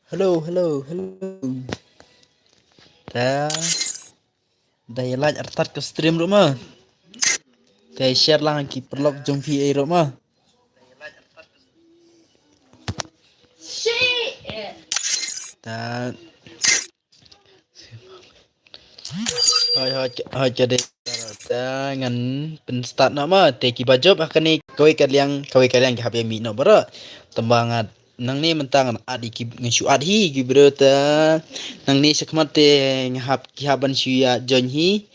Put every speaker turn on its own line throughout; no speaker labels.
Hello, hello, hello. Dah, dah like artat ke stream rumah. Dah share lah ki perlok jom VA rumah. Dah, hai jadi. Dah ngan pen start nama. Teh ki bajop akan ni kau kalian ki habi mi no bara. Tembangat nang ni mentang adi ki ngishu adhi ki bro ta. Nang ni sekmat teh ngahap ki haban shuya join hi.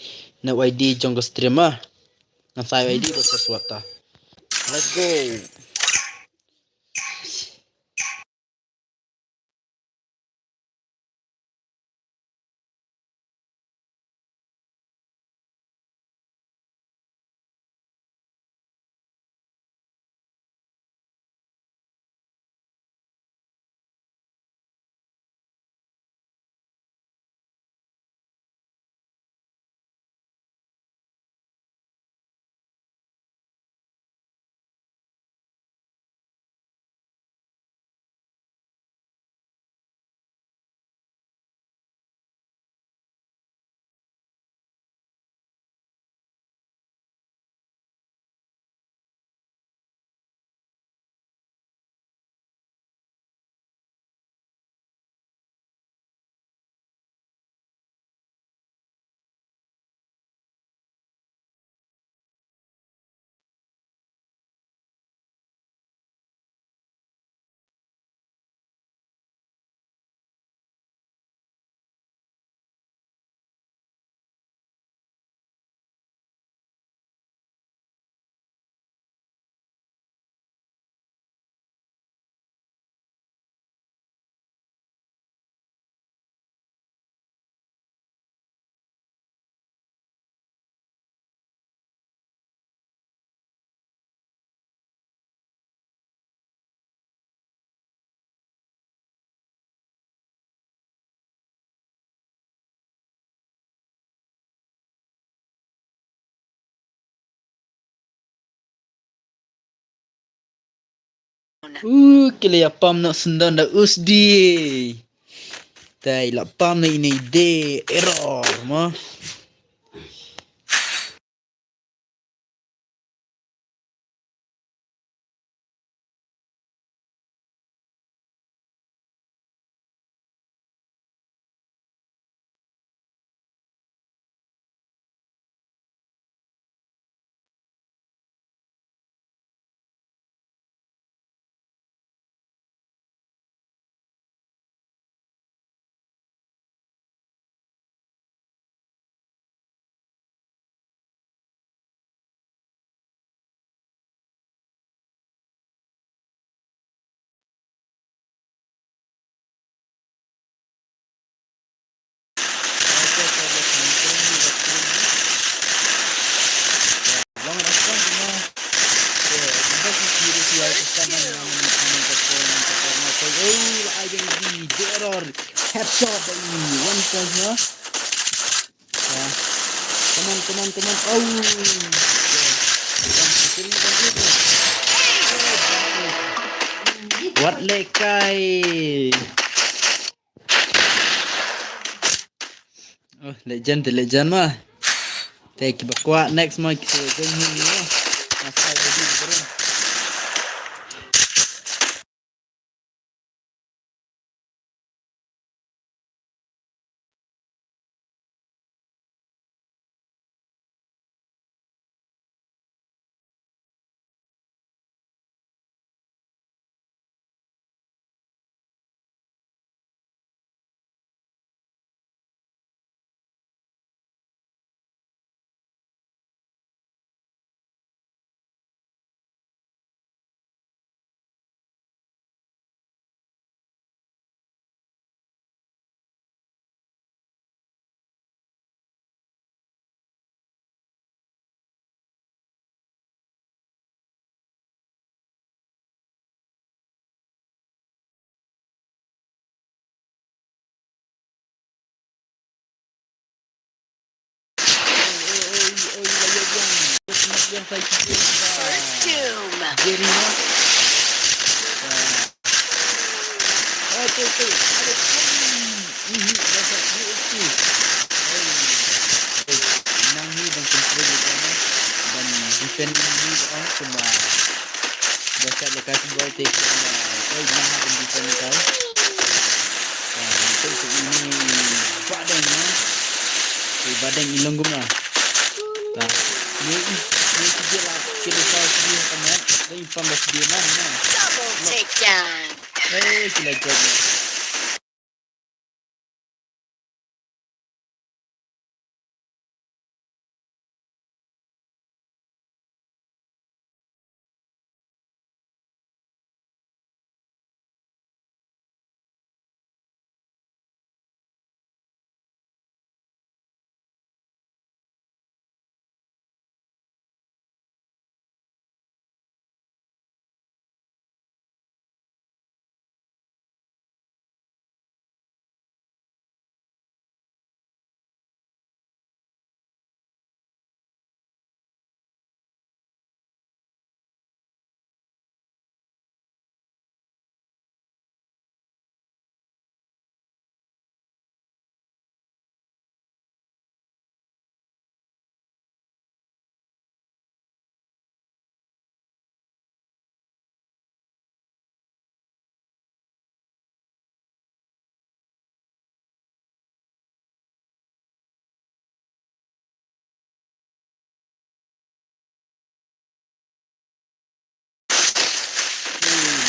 Na YD jong ke stream ah. Nang saya YD bersesuatu. Let's go. Kile apam nak sendan dah usdi. Tai lapam na ini de error mah. Long rasam mah. Jumpa si kiri si ay kasama yang amin kapo. Oh, ay di error. Headshot ini one point mah. Come on. Oh. What lekai? Oh, legend mah. Take bakwa next mah kita join ni mah. Masa lagi turun. First doom. Jadi Ada ini dasar ini. Menang ni dan control dia dan defend ni orang cuma dasar lekas ball take kau jangan habis defend kau. Itu ini badan ni. Badan ilong guna. Nah, ni dia lah kira kau dia kamu. Ini pembas dia mana?
Double takedown.
Kila jadi.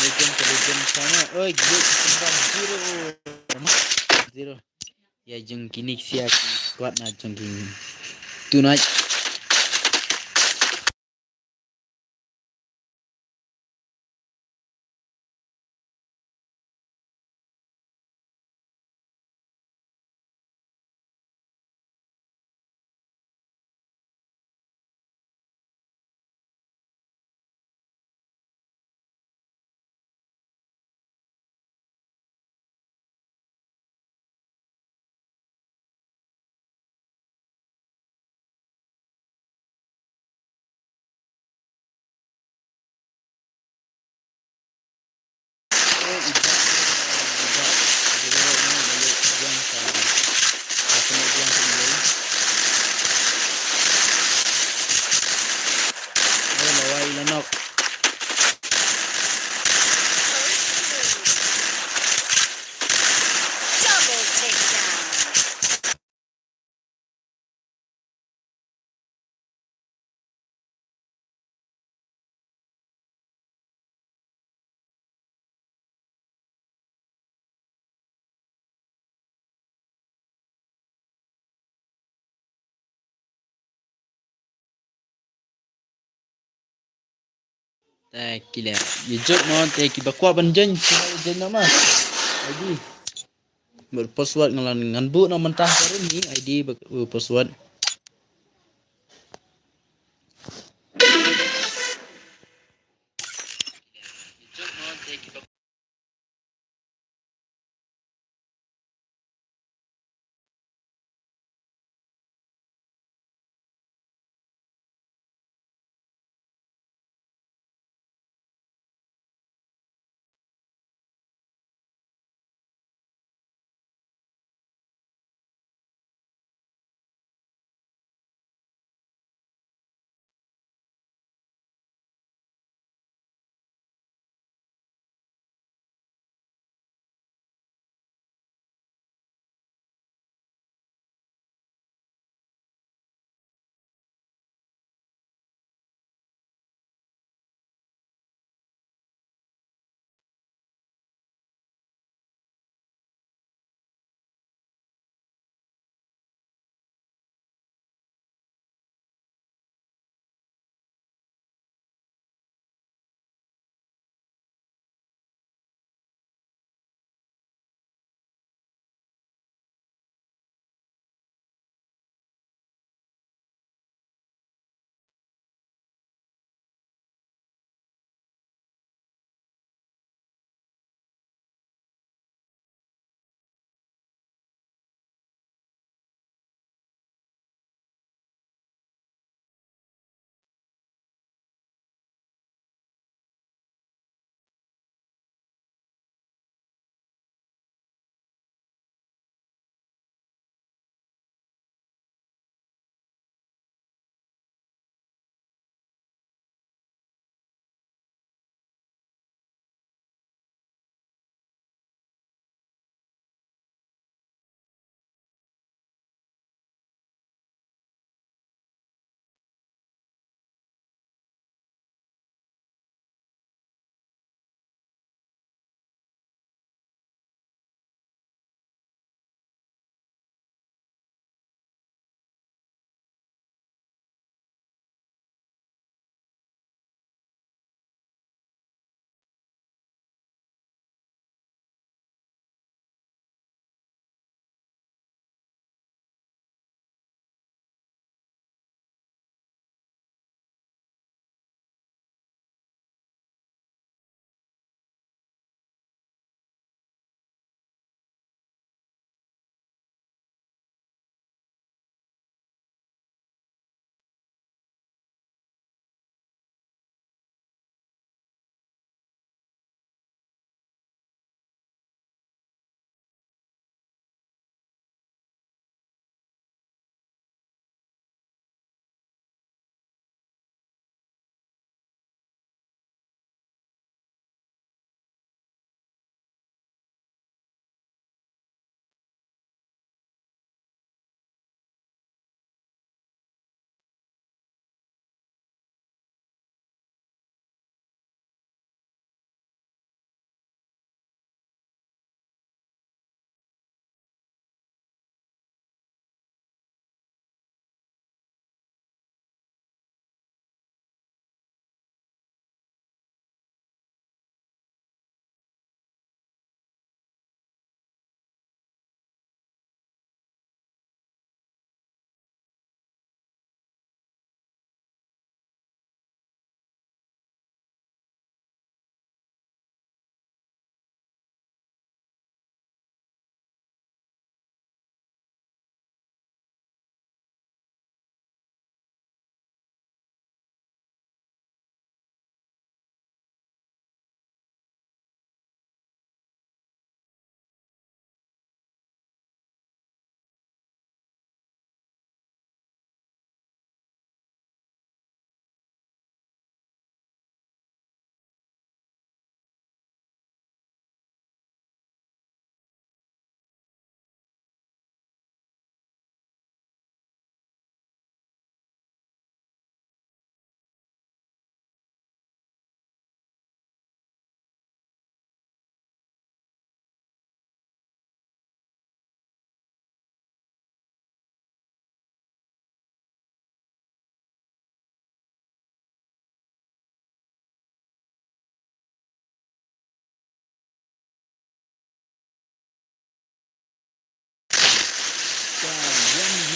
Legend sana. Oi, good kembang zero. Ya jeng kini siap squad na jeng kini. Tonight.
Double takedown.
Kila. Yejok mon ki bakwa banjen jen nama. ID. Berpaswad ngalan nganbu na mentah baru ni ID berpaswad.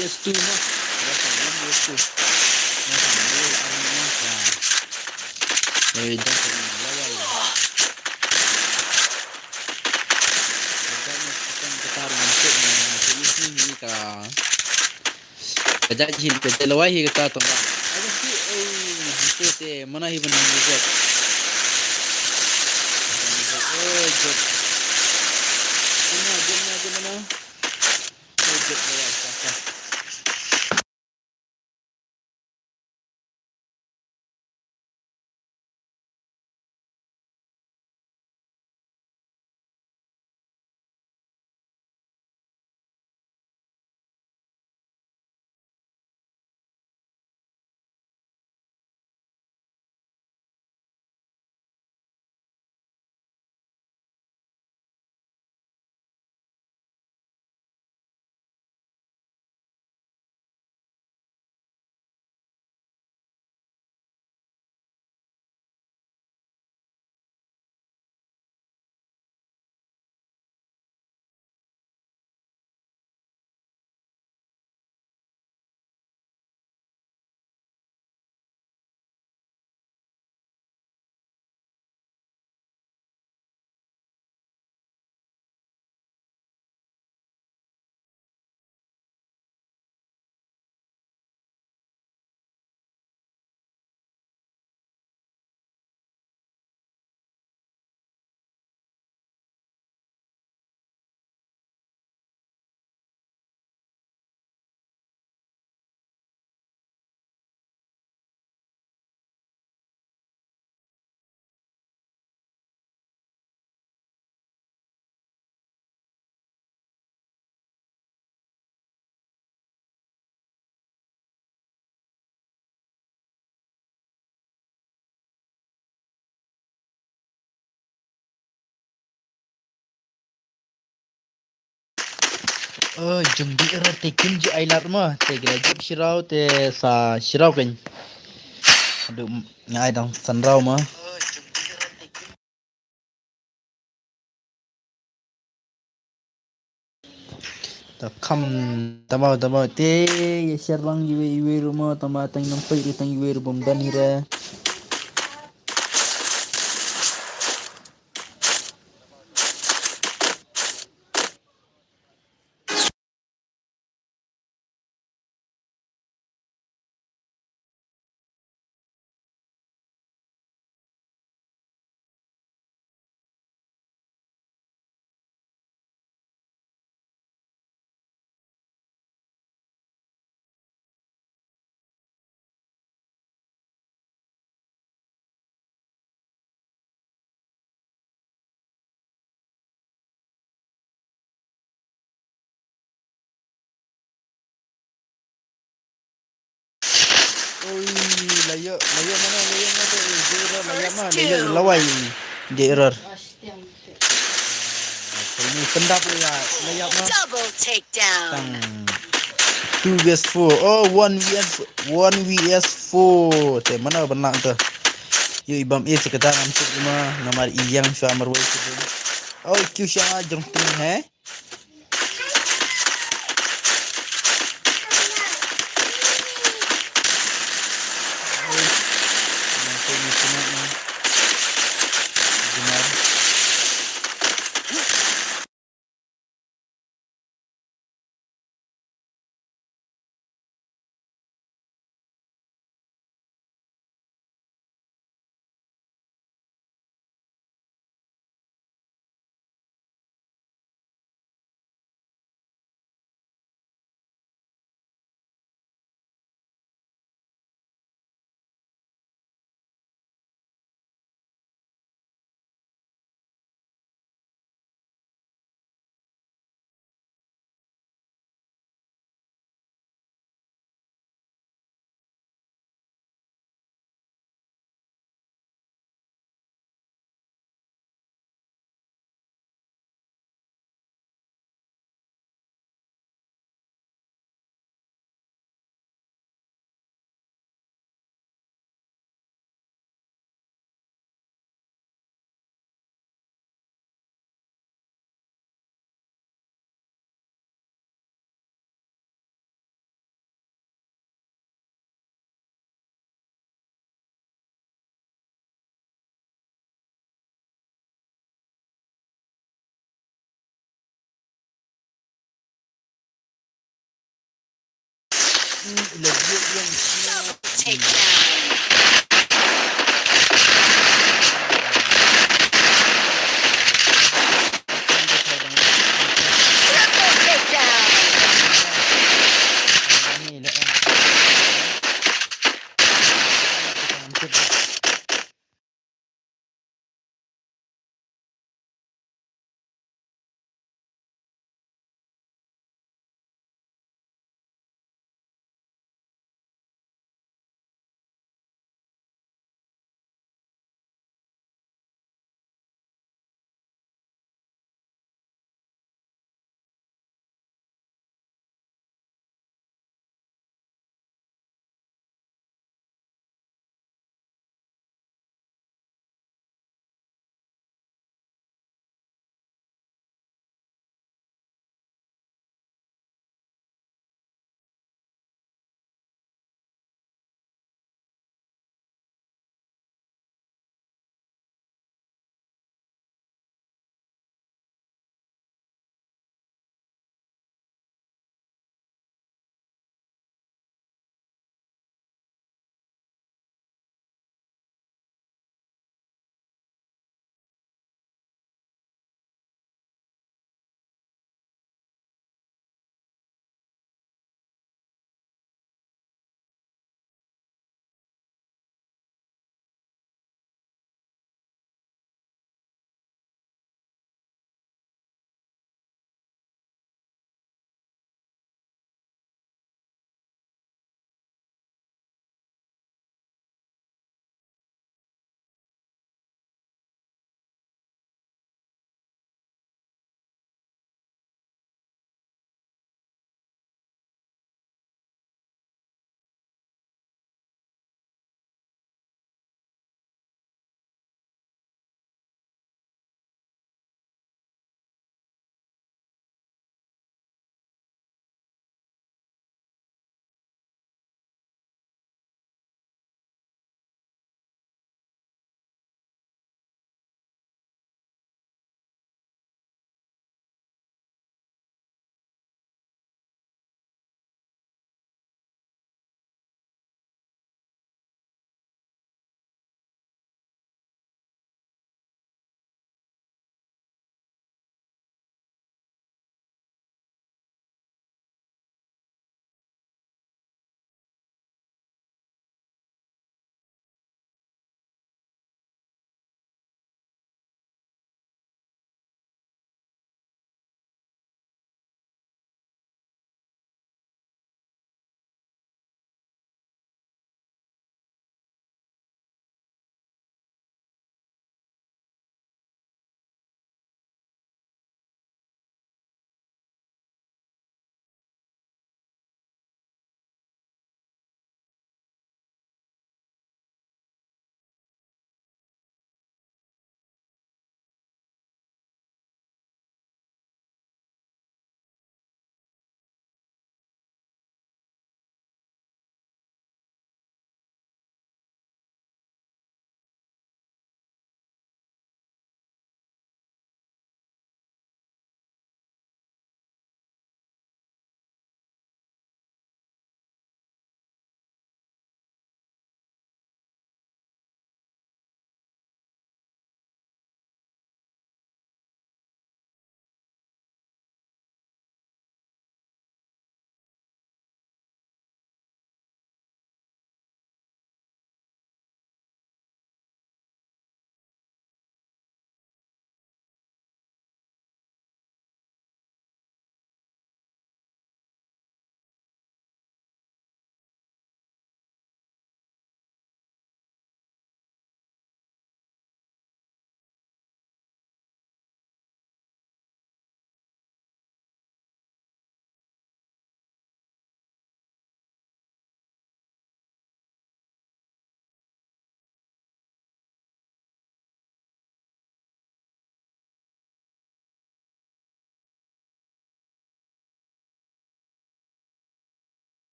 vs2 mah. Berapa 1 vs2. Nah, sama army mah. Nah, jangan lawan. Agaknya kita bertarung untuk menulis ni ka. Kajak jil kajak lawai kita tu mah. Ada si itu te mana hiban ni buat. Jod. Mana? Jod lawai sah. Jung di era tekin je ailat mah. Te grajib shirau te sa shirau kan. Aduh ngai dang sanrau mah. Ta kham tamau te ye sharwang iwe rumah tama tang nampai tang iwe rum danira. Oi, layak mana tu? Dia layak mah, layak lawai dia error. Ini pendap ya, layak mah.
Double takedown.
Tang 2 vs 4. Oh, 1 vs 4. Te mana benak tu? Yo ibam sekedar untuk rumah nama iyang sya marwai tu. Oh, kyu sya jong tu hai. ilagyo yang
Double
Hmm.
takedown. Triple takedown.
Ni lah.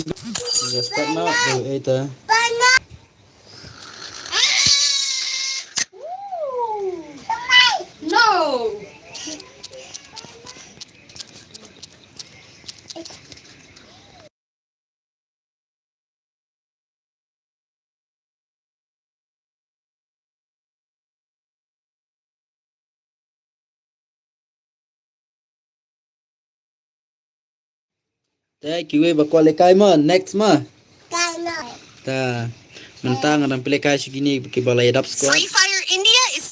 Giờ start nó rồi ấy ta.
No.
Te kiwe ba kwale kai ma next ma. Ta mentang adam pilih kai segini ke balai dap squad.
Free Fire India is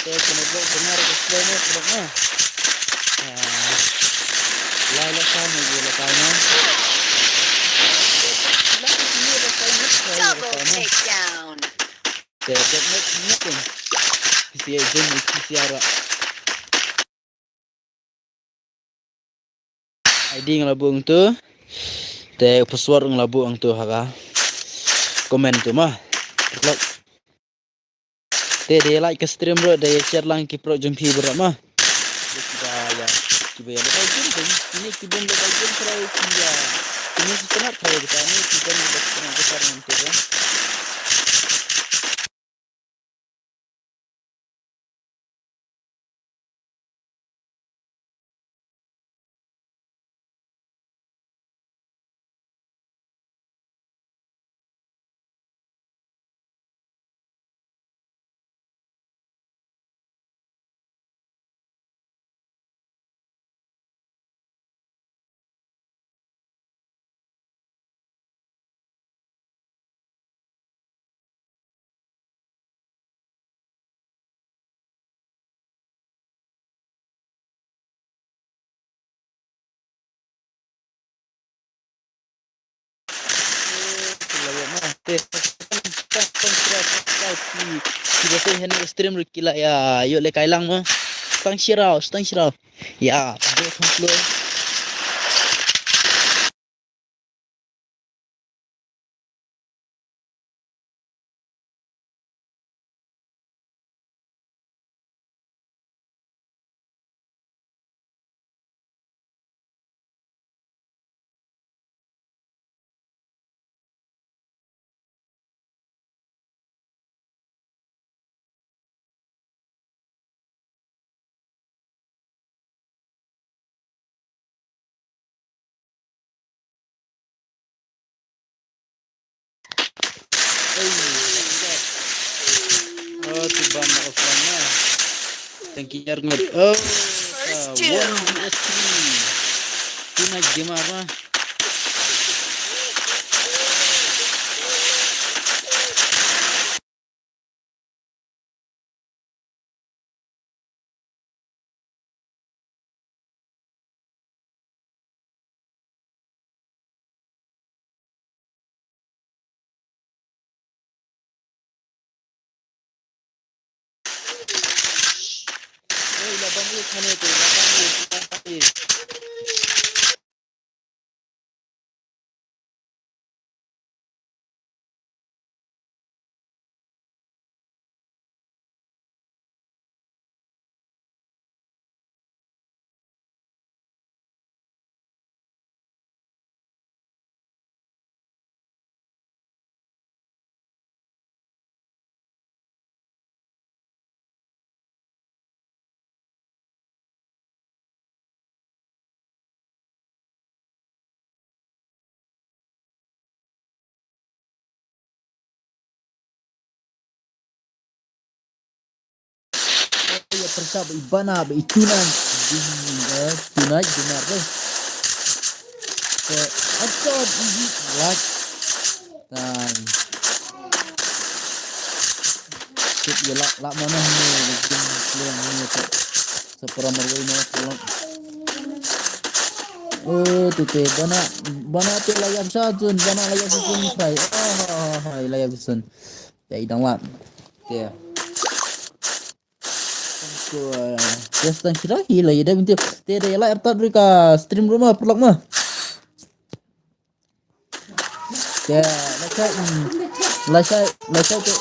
Te kena blok benar ke slow mo blok ma. Lai la sa mo ye la kai ma. La ni la kai ni kai la
double
kai ma.
takedown.
Te dek mek ni pun. Si e jeng ni si ara. ID ngelabung tu. Te password ngelabung tu haga. Komen tu mah. Blok. Te dia like ke stream bro, dia share lang ki pro jumpi bro mah. Dia sudah ya. Kiba ya lekai jum tu. Ini kibun lekai jum try kia. Ini setengah try kita ni kibun lekai setengah besar nanti kan. Teh, tang shirau ki bose hen stream rikila ya, yuk le kailang mah. Stang shirau. Ya, dia konflo. Oh, tiba nak offline lah. Thank you ngut. Oh,
First two.
1 Tuna game apa? Oh, 8 sana tu. 8. Ya persab ibana be itunan. Tunai benar deh. Ke acot ini buat dan sip ya lak mana ni bikin keluar ni tu. Seperamar ini pulang. Oh, tu bana tu layam sajun, bana layam susun fry. Hai layam susun. Ya idang lat. Ya. Yes, tang kira hila ya dah minta. Tiada ya lah ertat mereka stream rumah perlak mah. Ya, lacai tu.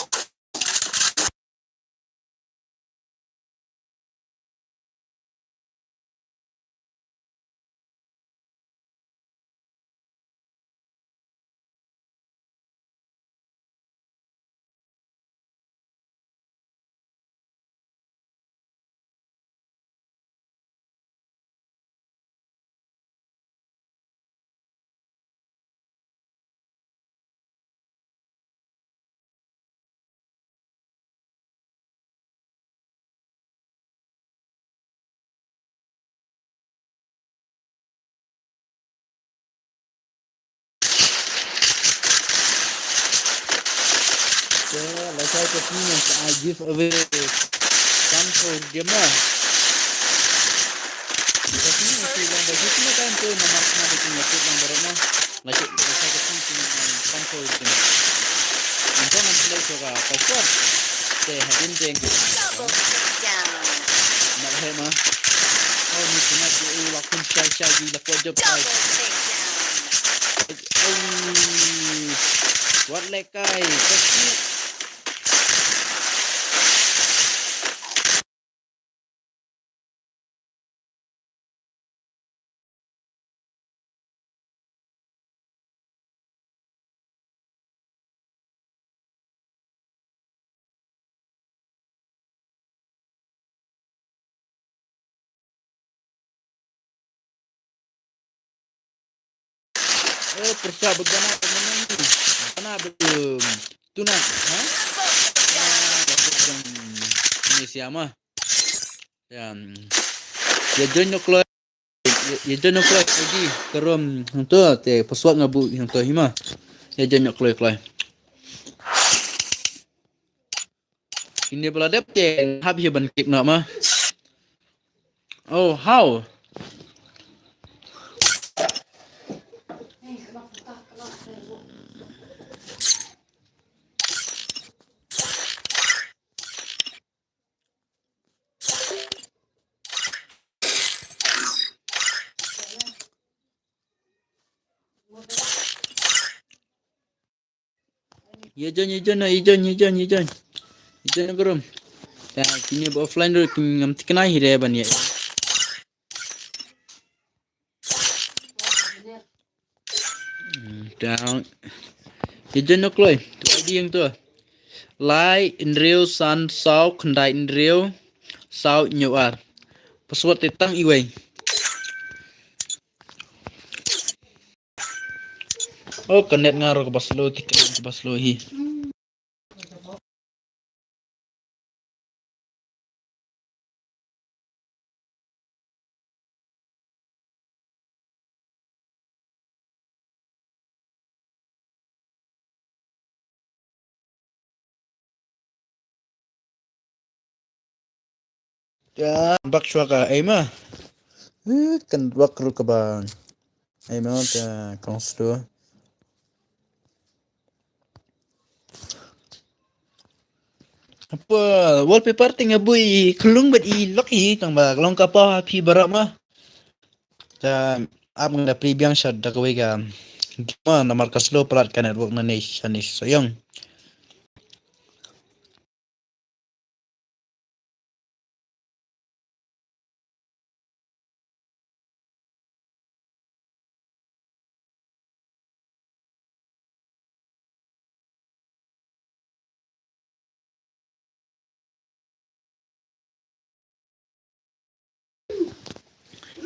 Ya, lacai tu ni yang I give away some for dia mah. Tapi ni mesti yang bagi semua kan tu nama nama itu ni tu yang berapa lacai tu ni some for dia. Untuk nanti lagi soga pasal teh hadin teh
Double takedown.
nak hai mah. Oh ni cuma tu lakon syai di lakon job
Double
ai.
takedown.
Oh, buat lekai. Tapi persia begana teman ni. Mana belum? Tuna, ha? Ini siapa? Ya, ya join keluar. Ya join keluar lagi. Kerum tu te pesuat ngabu yang tu hima. Ya join keluar. Ini pula dep te habis ban kip nak mah. Oh, how? Ijon na bro. Ta kini offline ro ngam tikna hire ban ya. Down. Ijon na kloy. Tu ID yang tu. Lai in real san sau khandai in real sau nyuar. Password tetang iway. Oh connect ngaro ke baslo tikna ke baslo hi. Ya bak shwa ka ai ma. Kan bak ru ka ba. Ai ma ta konslo. Apa wallpaper tinggal bui kelung bet I lock hi tang ba long ka pa phi bara ma. Ta ap ngada pri biang shad da ka ga. Ma na markas lo plat ka network na nei shanis sayang.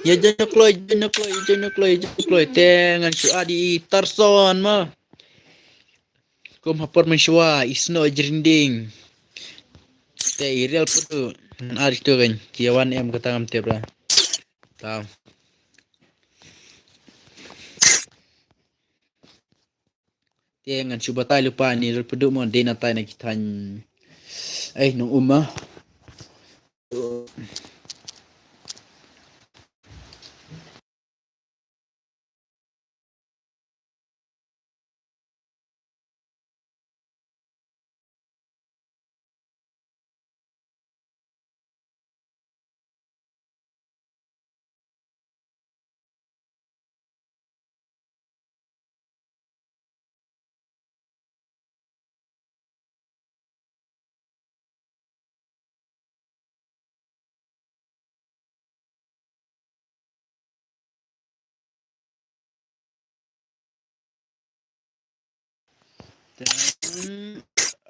Ya jangan kloy tengan shu adi tarson ma. Kom hapor menshwa isno jerinding. Te real putu. Ari tu kan kiawan em kata ngam tebra. Tahu. Tengan shu batai lupa ni putu mo dena tai na kitan. Nung umma.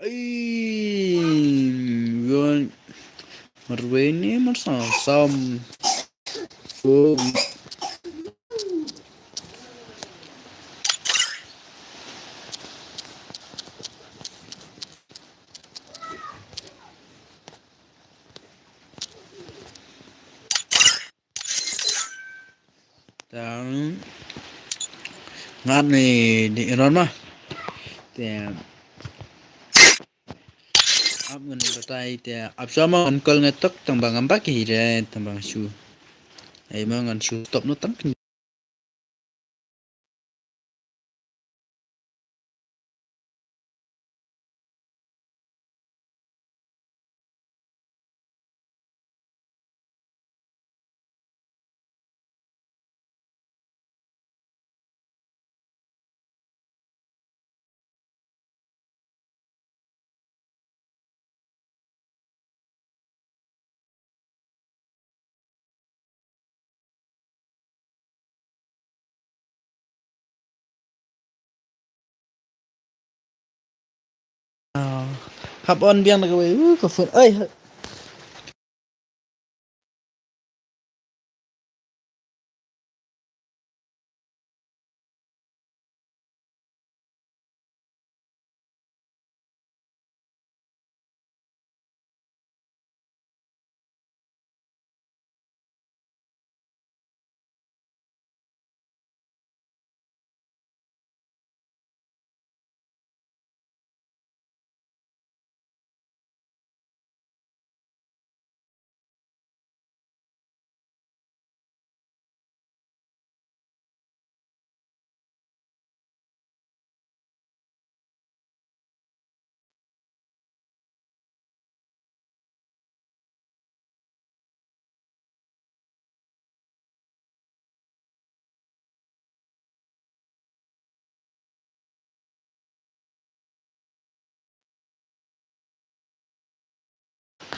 Ai, yon marwene marsa sam. Oh, tang ngat ni di Iran mah. Tem ap ngan batai te ap sama ankol ngetok tambang ambak hi re tambang shu. Ai ma ngan shu top no tang hap on biang na kawai ka fun ai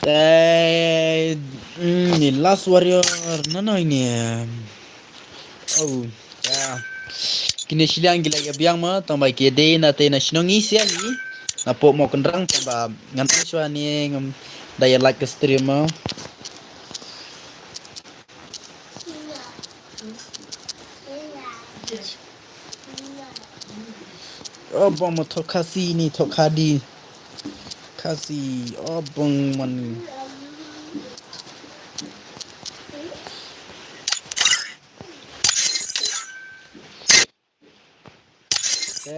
Ni Last Warrior nano ini. Oh, ya. Kini silang gila ya biang ma tambah kede na te na sinongi sia ni. Na po mo kendrang tambah ngan iswa ni ngam daya like stream ma. Oh, bang mo thok kasi ni thok hadi. Kasi oh bang man.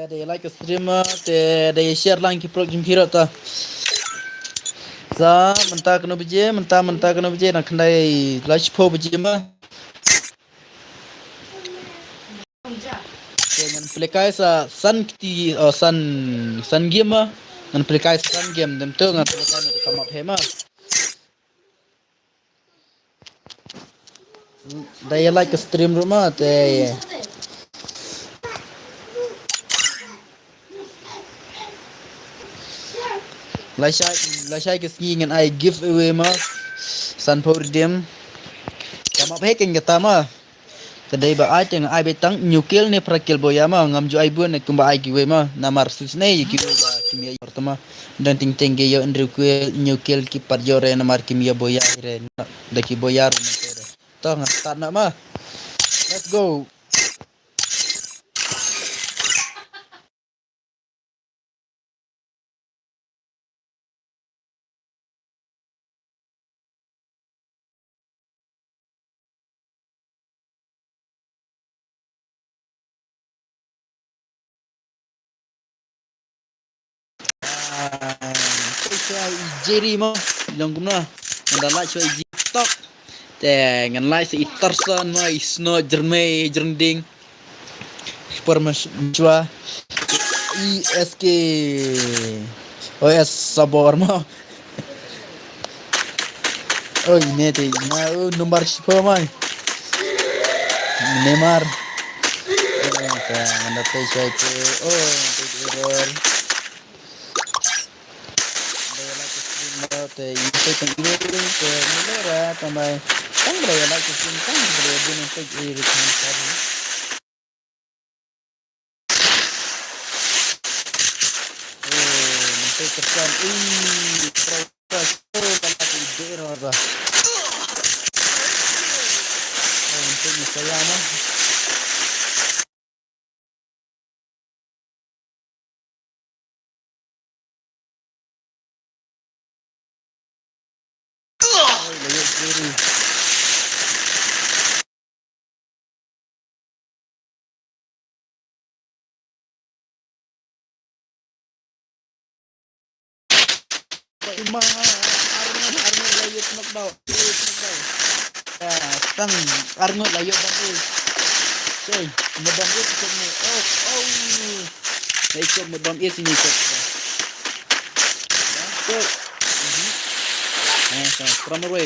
Te like stream ma te share lang ki program hero ta. Sa mentah kena bije, mentah kena bije nak kendai live po bije ma. Dengan pelikai sa sun kiti sun game ma. Dengan pelikai sun game dem tu dengan pelikai nak come up hema. Daya like stream rumah te. Lasai ke ski dengan I give away ma. Sun po dem. Come up hacking kata ma. Kedai ba ai teng ai betang nyukil ne prakil boya ma ngam ju ai bun ne kumba ai giwe ma namar sus ne giwe ba kimia pertama dan ting ting ge yo ndru ku nyukil ki par jore namar kimia boya re da ki boya ru ne tere to ngat na ma let's go. Saya Jerry mo long kumna nda like so TikTok te ngan like si Itarsan ma isno jerme jernding per jua ISK OS sabor mo. Oh ini te ma nomor siapa mai Neymar ka nda te saya te oh te error te itu kan ini ke melora tambah kan beraya lagi sini kan beraya bunyi untuk iri kan tadi nanti terkan proses kalau aku error bah untuk saya mah layak diri Ima Arnold layut knockdown ya tang Arnold layut bangkit okay medam itu sini oh ikut medam ini sini ikut okay from away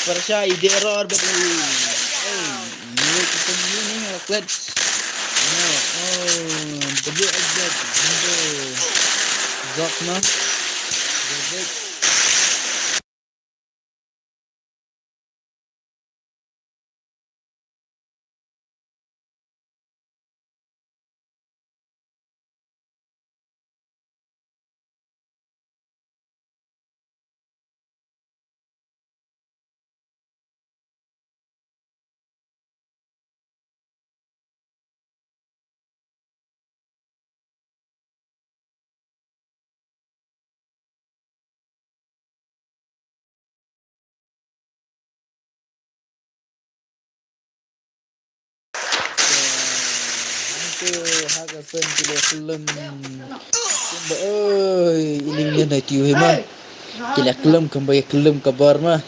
Persya ide error betul. Ini kita ni awkward. No, betul aja. Zakna. Betul. Hagasan tidak kelem. Ini nak tiu mah. Tidak kelem kembali kelem kabar mah.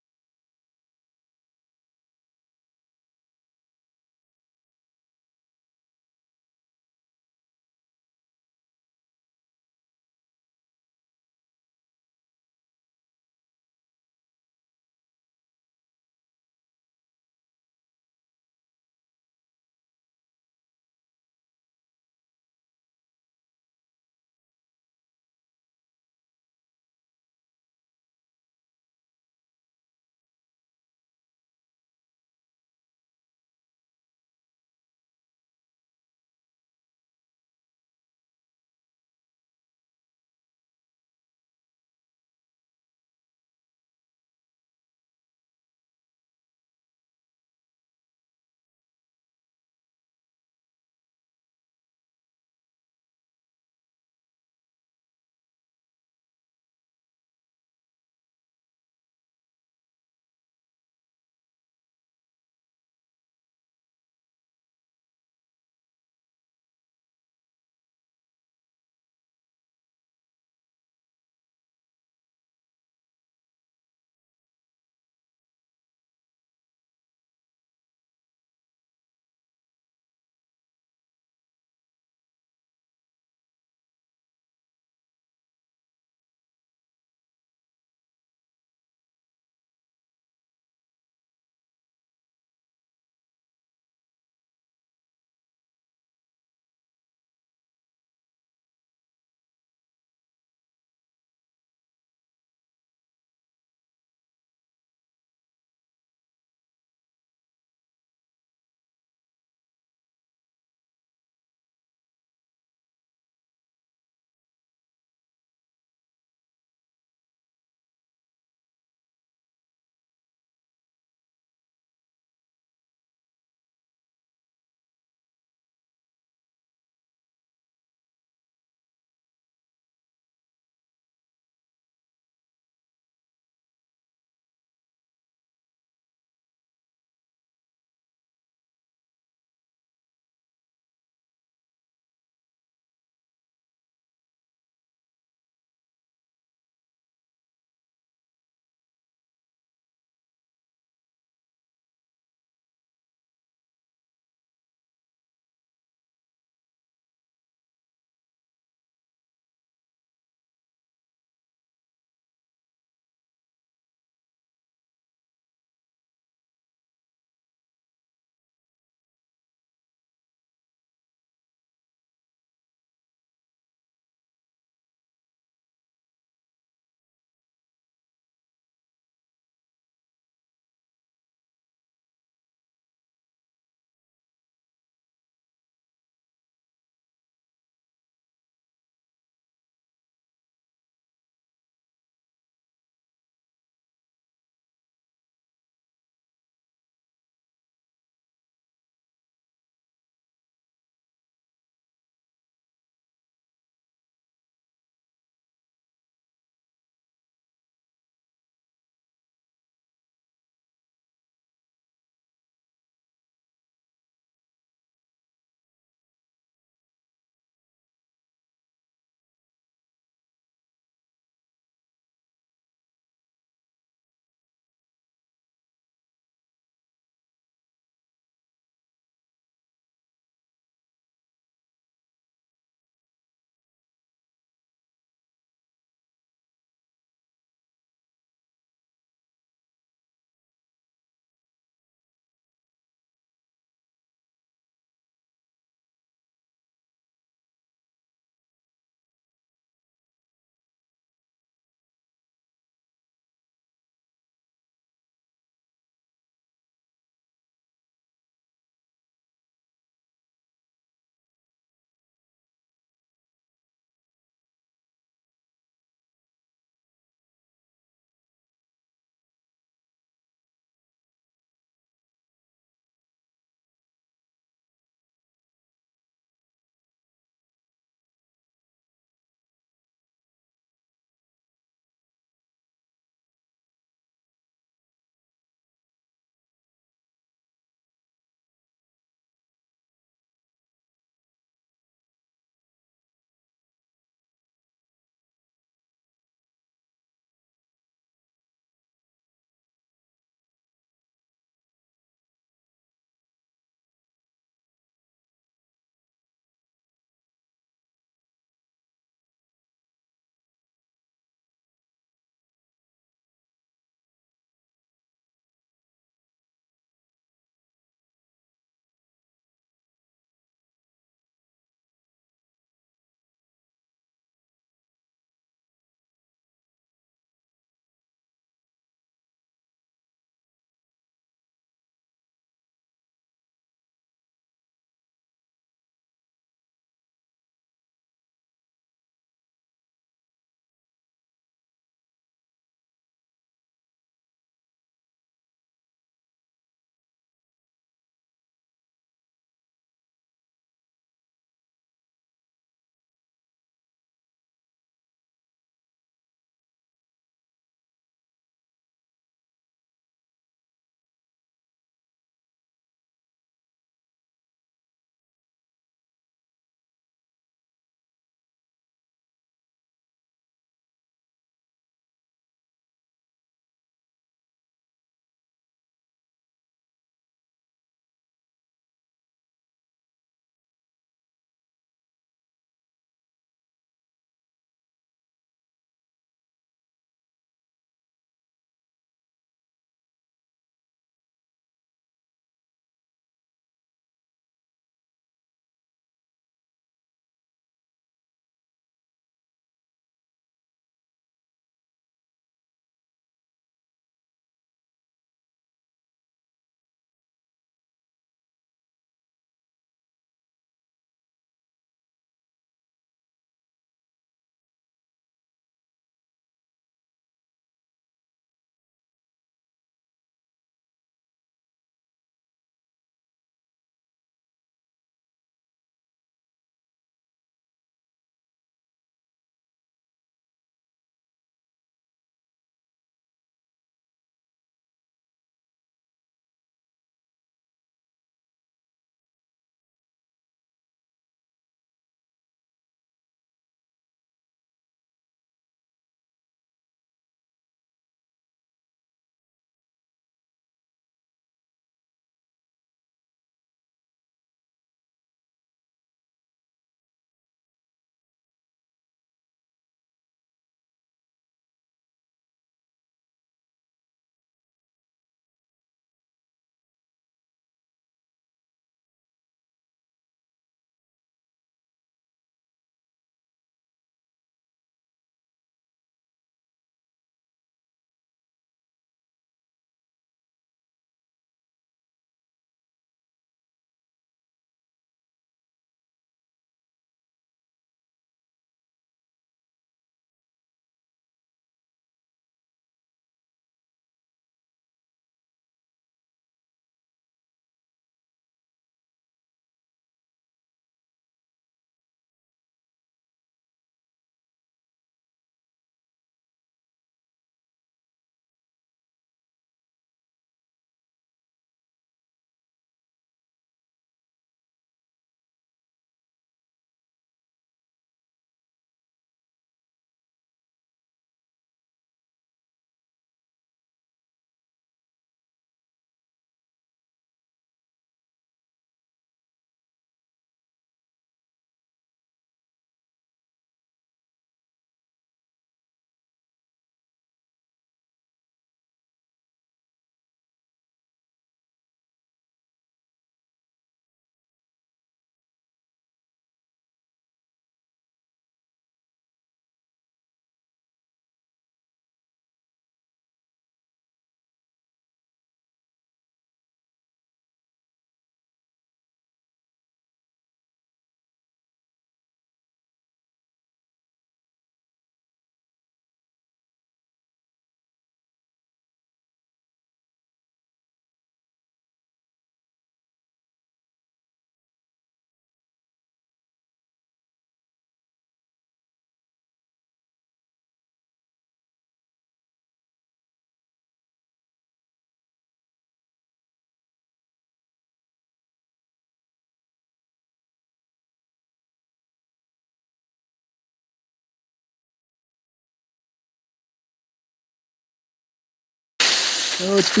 Oh tu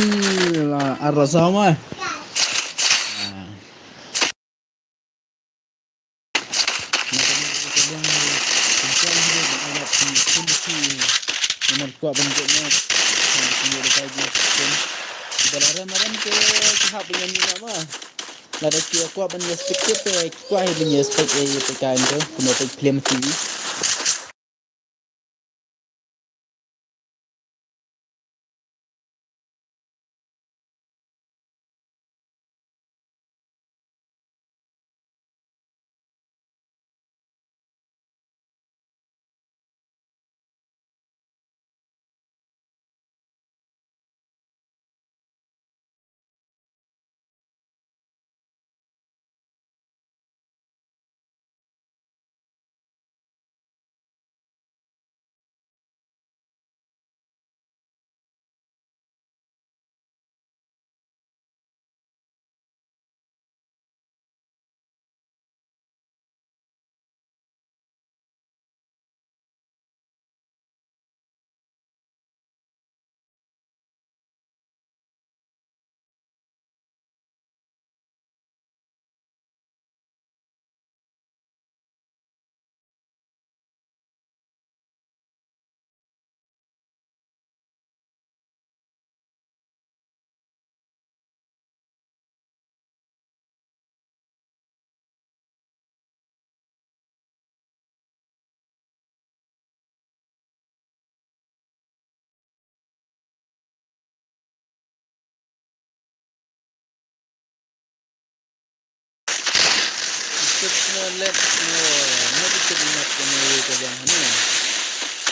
lah arah sama. Nomor kuat bentuknya. Tinggal dekat je. Dalam ke tahap yang ni apa? Lada kia kuat punya speaker tu, kuat punya speaker yang tekan tu, kena tak claim TV. Kita let no kita ingat kena ke yang ni.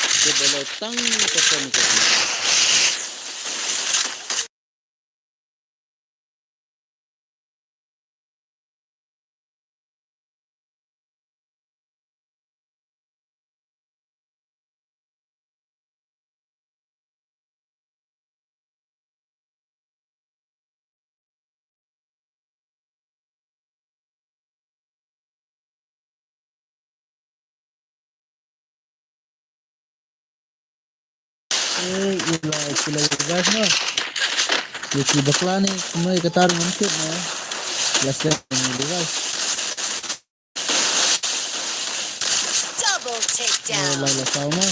Kita boleh tang kosong ke. Ilah sila guys no. Jadi bakla ni semua ketar mungkin no. Last ni guys.
Double takedown.
Lah sama.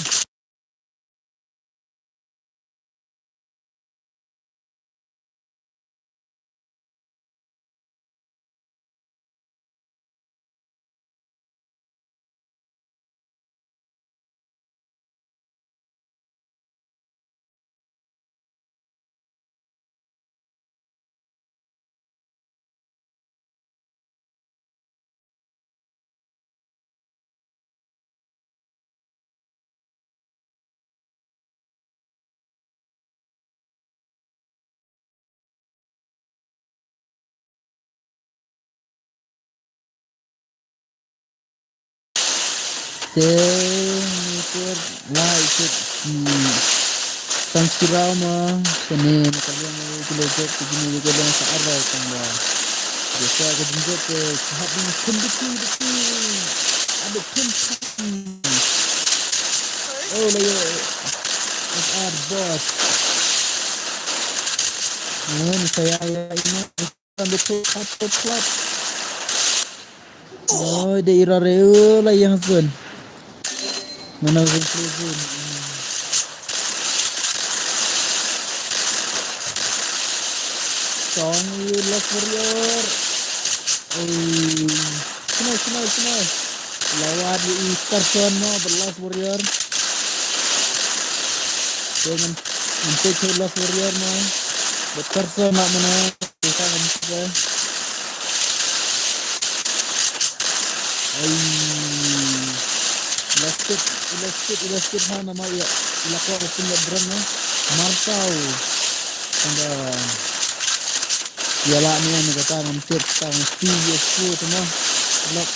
Ikut lah ikut tangkirama seni kalian belajar begini juga dengan searah tambah biasa aku juga ke tahap ini kondisi ada kondisi oh lah ya SR bot ini saya ini sambil satu plat oh dia ira reu lah yang husband mana husband song you love warrior semua lawan di person no love warrior dengan untuk love warrior no person nak mana kita nampak Elastik mana nama ya ilakwa punya brand no martau anda ya lah ni yang kata hampir tahun 2 years tu no lock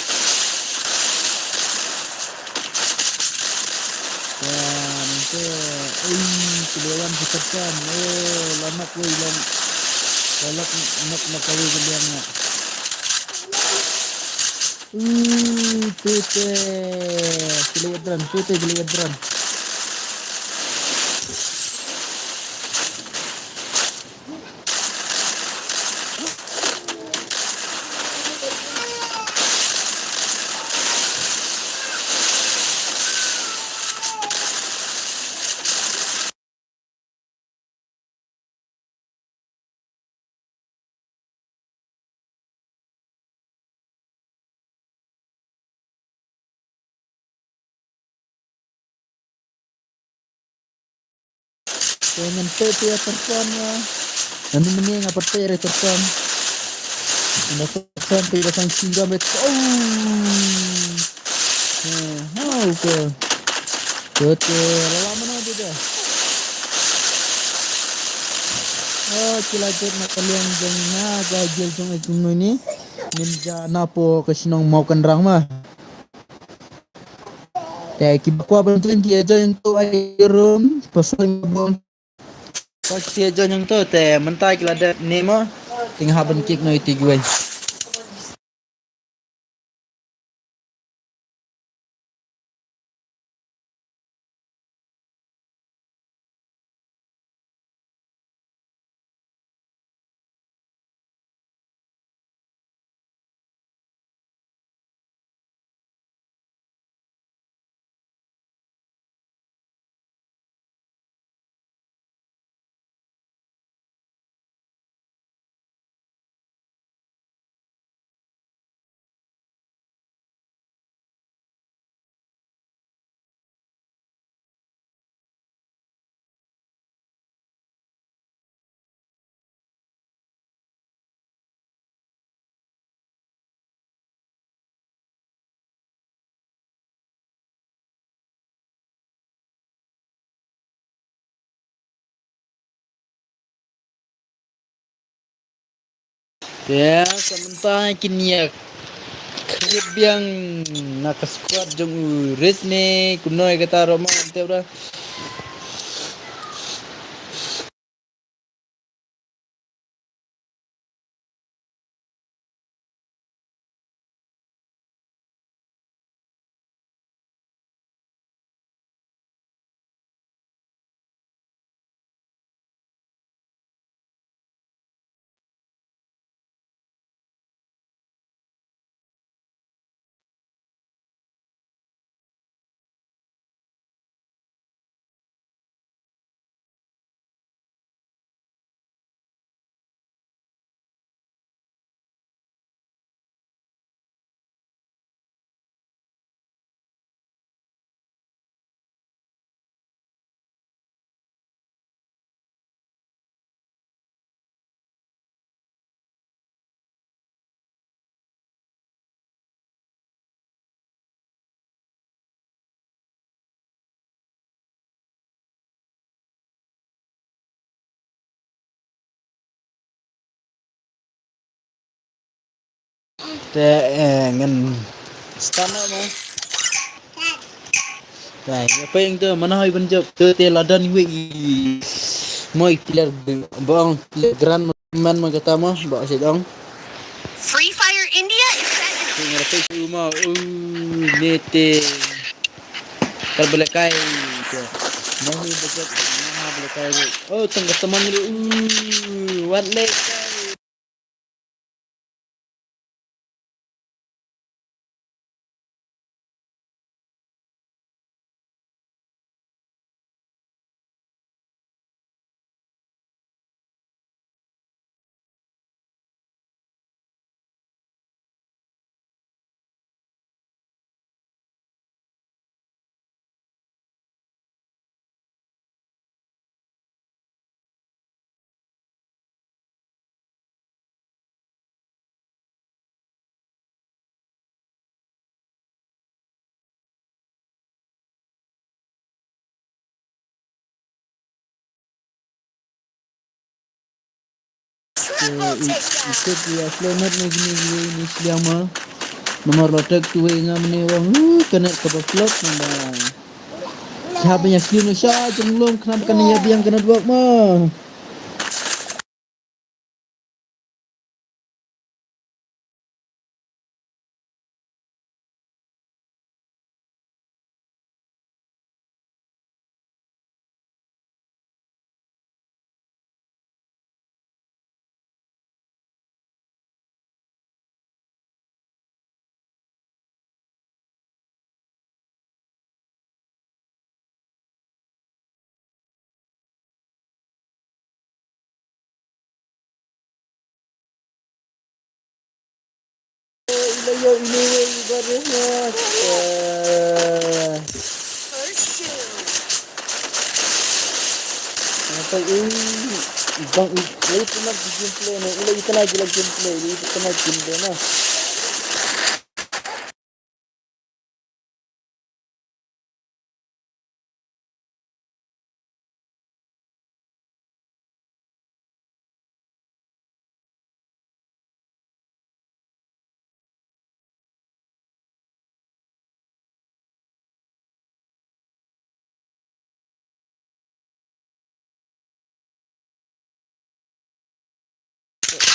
dan itu kelewan pesertaan lama kuih lalak nak kawin kalian nak pute giliran Dengan pepe ya terpon ya. Nanti mending apa tere terpon. Anda terpon tidak sang singgah bet. Okay. Betul. Lama mana dia? Kilajar na kalian jeng na gajil jeng ikum ini. Ninja napo kesinong mau kenderang mah. Kibako apa tu dia yang tu ayam pasal bom. Pasti aja yang tu mentai kelada nema tinggal haben kik no itu gue. Ya, sementara kini ya kerja yang nak squad jeng uris ni kuno kata Roma nanti udah. Ngan stana mo. Apa yang tu mana hai banjap tu ladan wi. Moi pilar bang grand man mo kata mo ba sedang.
Free Fire India is set in
Tinggal pe rumah nete. Kal boleh kai tu. Mau ni bekat mana boleh kai. Oh tengah teman ni what leg.
triple takedown.
Ikut dia selamat ni ni selama nomor lotek tu ingat ni wang kena cover flop nambah. Siapa yang kini sah jenglom kenapa kena ya biang kena buat mah. Ilayo ini ibaratnya.
First two.
Ay, bang late na gameplay na. Ulay ito na gila gameplay. Late ito na gameplay na.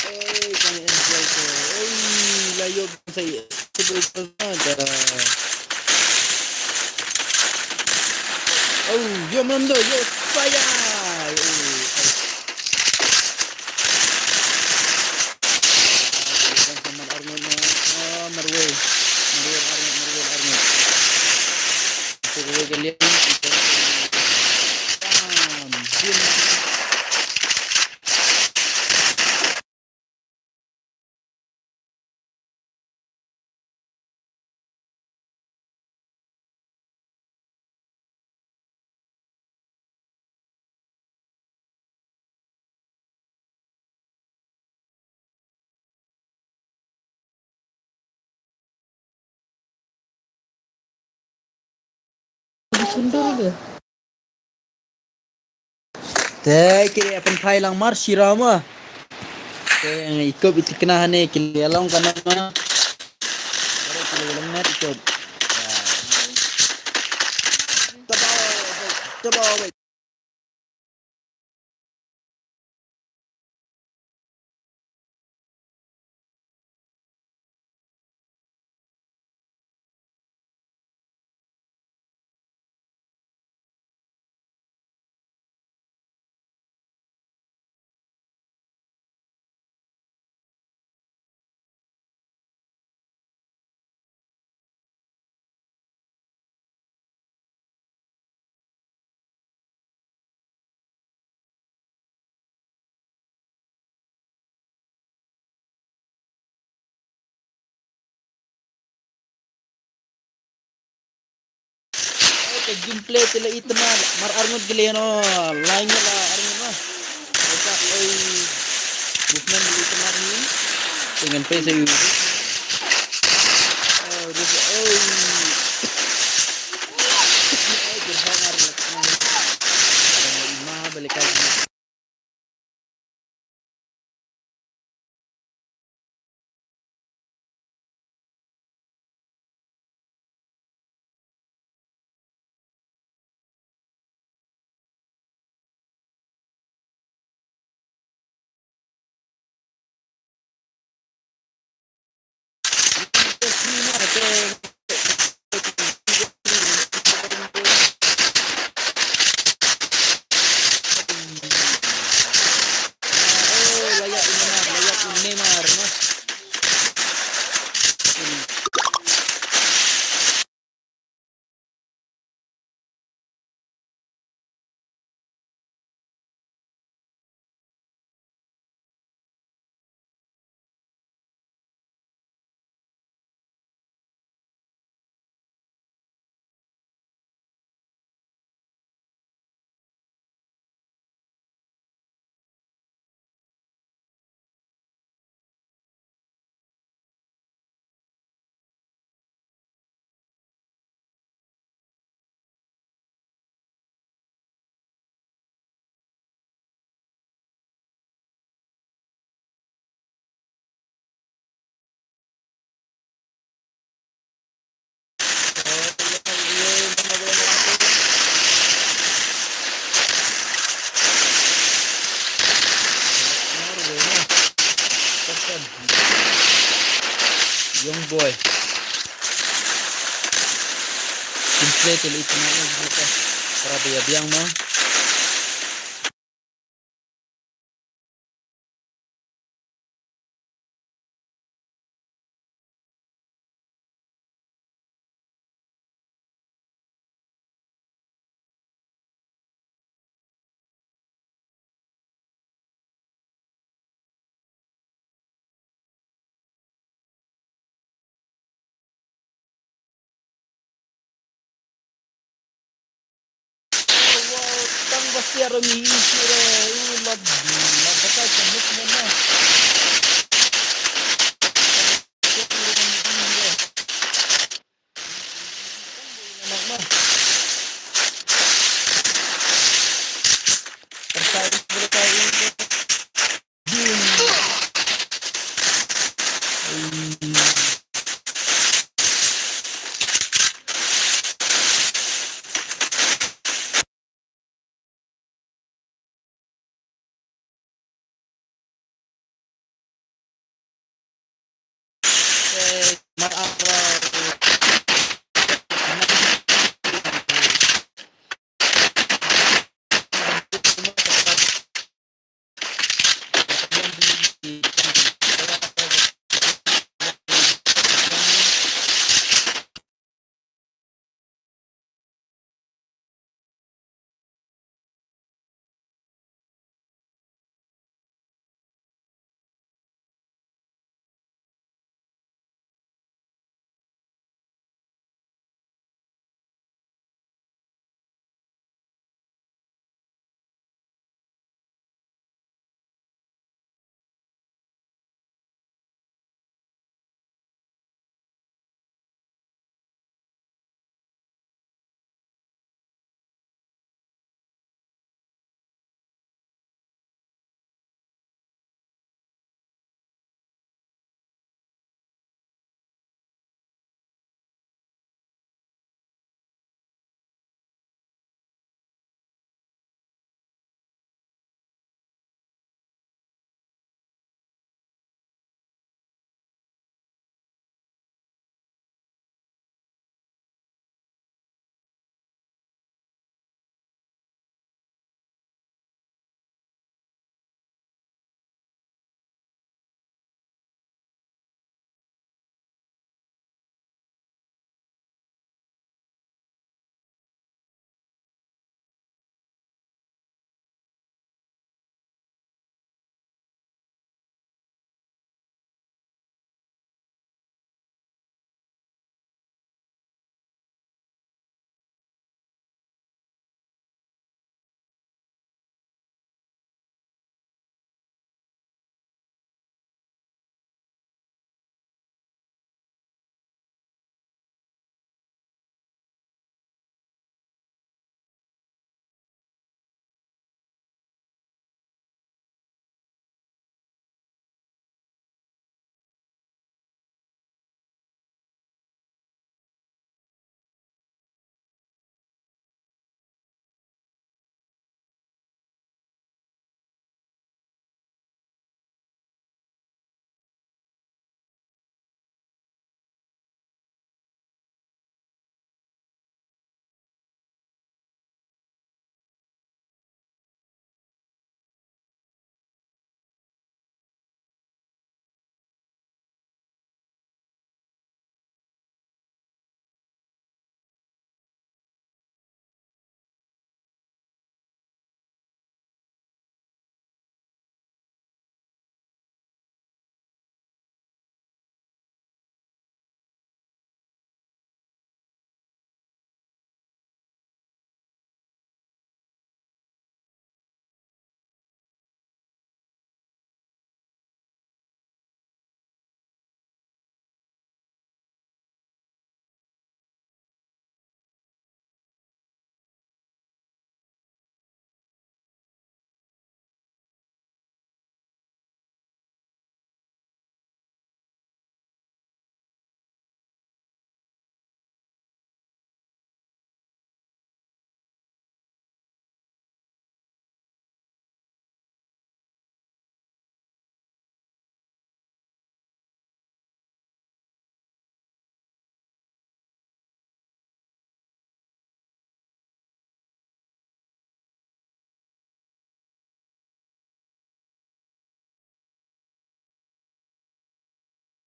Ay, kami enjoy ko. Ay, layo sa subay pa na. Oh, yo mando, yo fire. Arnold na Marwell. Arnold. Sige, galing. Sundar ke? Teh, kiri akan kai lang mar sirama. Teh, yang ikut itu kena hane kili alang kana ma. Baru kili alang net ikut. Tabaw. Okay, gameplay tila ito na. Mar Arnold gili no. Line nila Arnold na. Esa ay movement dili ito na rin. Dengan play sa YouTube. Oh, this ay. Ay, gerhang Arnold. Ay, mahal Young boy. Simple tila ito na buka. Para biyang mo. Wow, tiara mi sire la bata kamus mana nak mah berkali marah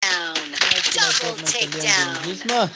Down. Double takedown.
Gisma.